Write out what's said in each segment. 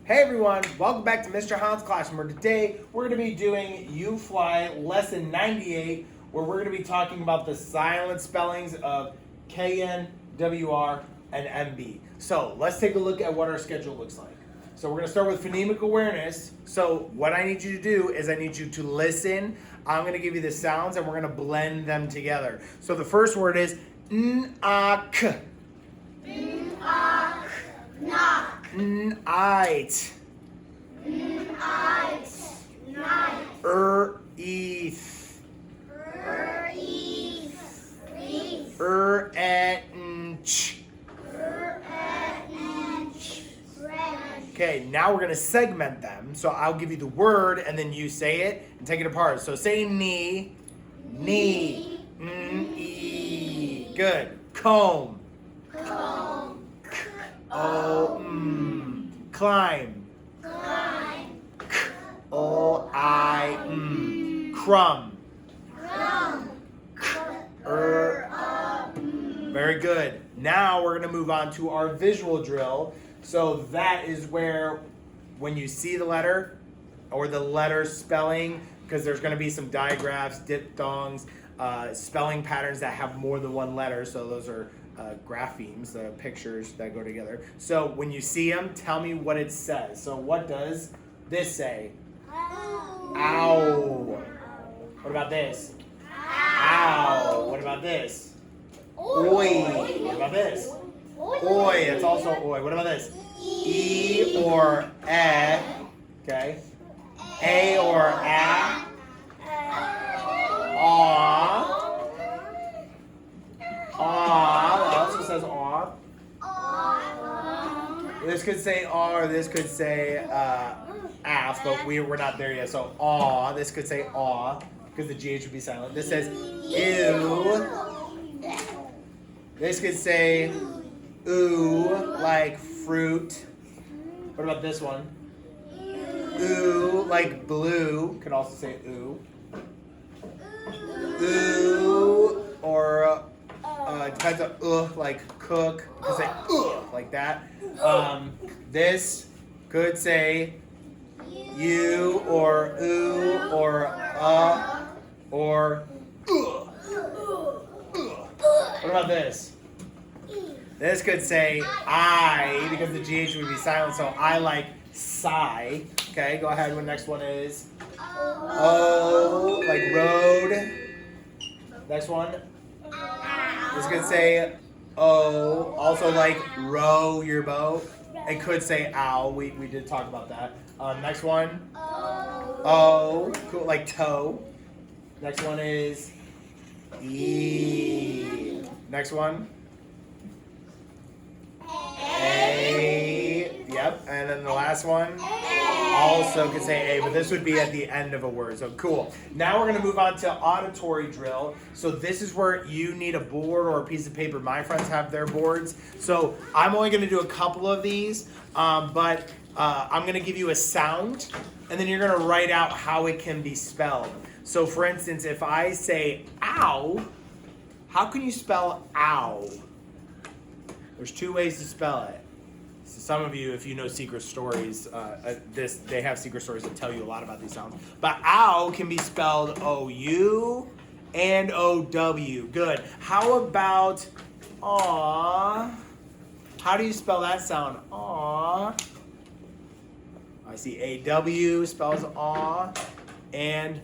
Hey everyone, welcome back to Mr. Hahn's Classroom, where today we're going to be doing UFLI lesson 98, where we're going to be talking about the silent spellings of KN, WR, and MB. So let's take a look at what our schedule looks like. So we're going to start with phonemic awareness. So what I need you to do is I need you to listen. I'm going to give you the sounds and we're going to blend them together. So the first word is n-a-k. Knock. Knock. N-ite. Night. Night. Er-eeth. East. East. Er-en-ch. Red. Okay, now we're going to segment them. So I'll give you the word and then you say it and take it apart. So say knee. Knee. N-e. Good. Comb. Comb. O-m. Climb. Climb. O-I-m. Crumb. Crumb. Very good. Now we're going to move on to our visual drill. So that is where when you see the letter or the letter spelling, because there's going to be some digraphs, diphthongs, spelling patterns that have more than one letter. So those are graphemes, the pictures that go together. So when you see them, tell me what it says. So what does this say? Ow. What about this? Ow. What about this? Oi. What about this? Oi. It's also oi. What about this? E or eh. Okay. A or a. Aw. Aw. It also says aw. This could say aw or this could say ass, but we're not there yet. So aw. This could say aw because the GH would be silent. This says ew. This could say ooh, like fruit. What about this one? Ooh, like blue. Could also say ooh. Ooh, or depends on like cook. Could say like that. This could say you or ooh or or What about this? This could say I, because the GH would be silent, so I like sigh. Okay, go ahead. What next one is? O, like road. Next one. This could say O, also like row your boat. It could say ow. We did talk about that. Next one. O, cool, like toe. Next one is E. Next one. A. Yep. And then the last one also could say A, but this would be at the end of a word. So cool. Now we're going to move on to auditory drill. So this is where you need a board or a piece of paper. My friends have their boards. So I'm only going to do a couple of these, but I'm going to give you a sound, and then you're going to write out how it can be spelled. So for instance, if I say ow, how can you spell ow? There's two ways to spell it. So some of you, if you know secret stories, they have secret stories that tell you a lot about these sounds. But ow can be spelled O-U and O-W. Good. How about aw? How do you spell that sound? Aw. I see A-W spells aw, and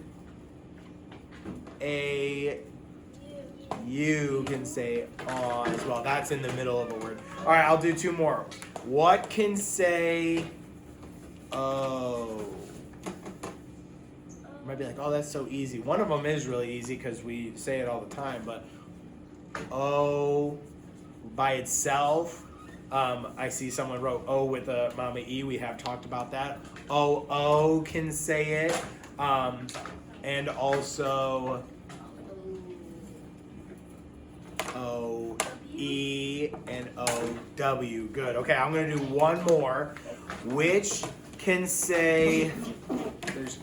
you can say aw as well. That's in the middle of a word. All right, I'll do two more. What can say oh? You might be like, oh, that's so easy. One of them is really easy because we say it all the time, but oh by itself, I see someone wrote O with a mama E. We have talked about that. O can say it. And also O-E and O-W. Good. Okay, I'm going to do one more. Which can say,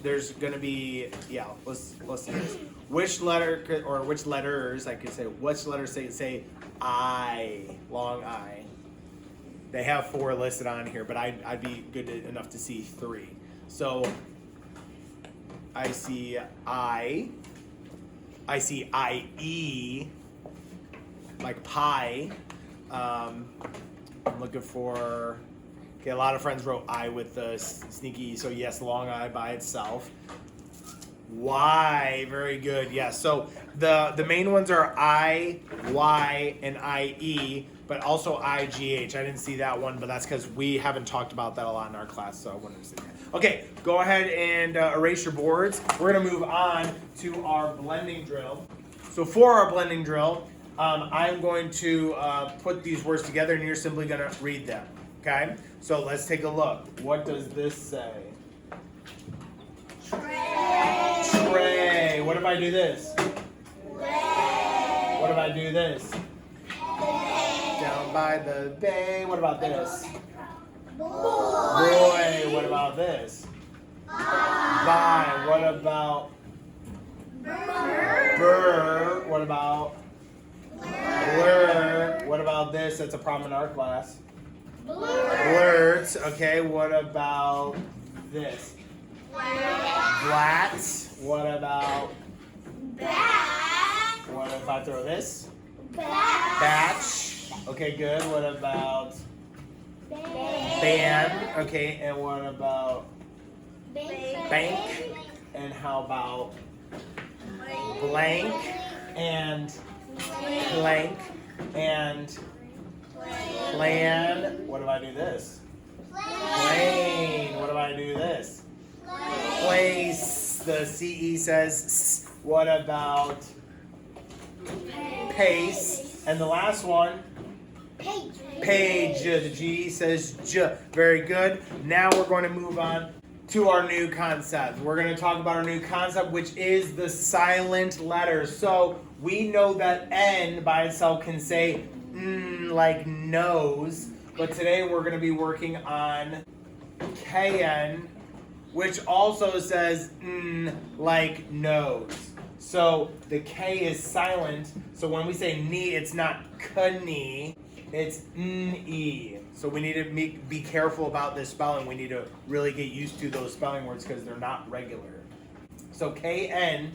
there's going to be, yeah, let's do this. Which letter, or which letters, I could say, which letters say I, long I? They have 4 listed on here, but I'd be good enough to see 3. So I see I see IE, like pie. I'm looking for, okay, a lot of friends wrote I with the sneaky, so yes, long I by itself. Y, very good, yes. So the main ones are I, Y, and IE, but also IGH. I didn't see that one, but that's because we haven't talked about that a lot in our class, so I wouldn't have seen that. Okay, go ahead and erase your boards. We're going to move on to our blending drill. So for our blending drill, I'm going to put these words together, and you're simply going to read them, okay? So let's take a look. What does this say? Tray. What if I do this? What if I do this? Down by the bay. What about this? Boy. What about this? By. What about burr? What about blur? What about this? That's a problem in our class. Blurts. Okay. What about this? Flats. What about Bat. what if I throw this? Bat. Batch. Okay, good. What about band? Okay, and what about bank? And how about blank and blank and plan? What if I do this? Plane. What if I do this? Place. The CE says, what about pace? And the last one, page. The G says J. Very good. Now we're going to move on to our new concept. We're going to talk about our new concept, which is the silent letters. So we know that N by itself can say like nose, but today we're going to be working on KN, which also says like nose. So the K is silent. So when we say knee, it's not knee, it's n-e. So we need to be careful about this spelling. We need to really get used to those spelling words because they're not regular. So KN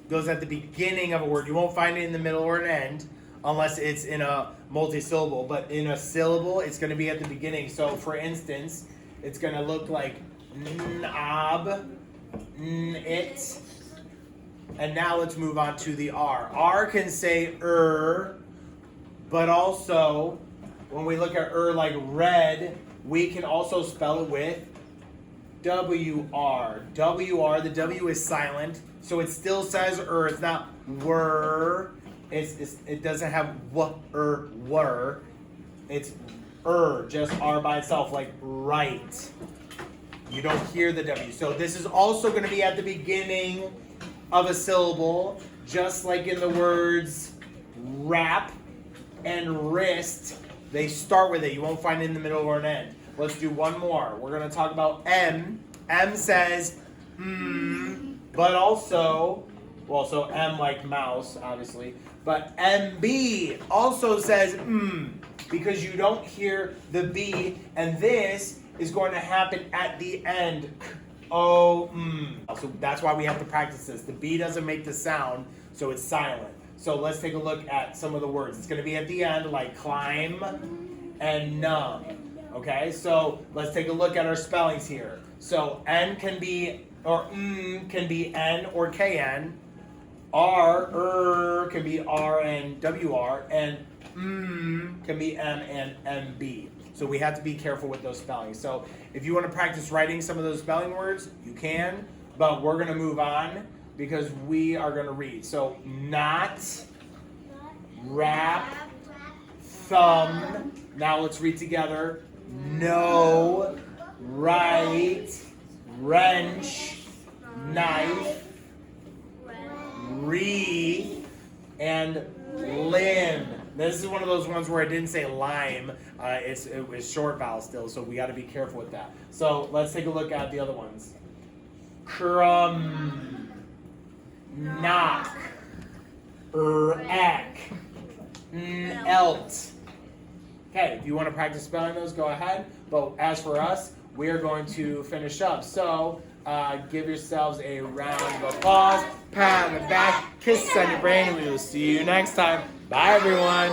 goes at the beginning of a word. You won't find it in the middle or an end unless it's in a multi-syllable. But in a syllable, it's going to be at the beginning. So for instance, it's going to look like knob, it. And now let's move on to the R. R can say but also when we look at like red, we can also spell it with WR. WR, the W is silent, so it still says it's not were. It doesn't have were. It's just R by itself, like right. You don't hear the W. So this is also going to be at the beginning of a syllable, just like in the words wrap and wrist. They start with it. You won't find it in the middle or an end. Let's do one more. We're going to talk about M. M says but also, well, so M like mouse, obviously. But MB also says because you don't hear the B, and this is going to happen at the end. So that's why we have to practice this. The B doesn't make the sound, so it's silent. So let's take a look at some of the words. It's going to be at the end, like climb and numb. Okay, so let's take a look at our spellings here. So N can be, or can be N or KN. R, can be R and WR, and can be M and MB. So we have to be careful with those spellings. So if you want to practice writing some of those spelling words, you can, but we're going to move on because we are going to read. So not, wrap, thumb. Now let's read together. No, right, wrench, knife, wreath, and limb. This is one of those ones where I didn't say lime. It was short vowel still, so we got to be careful with that. So let's take a look at the other ones. Crumb, knock, ek, elt, Okay, if you want to practice spelling those, go ahead. But as for us, we are going to finish up. So give yourselves a round of applause, pat on the back, kisses on your brain, and we will see you next time. Bye, everyone.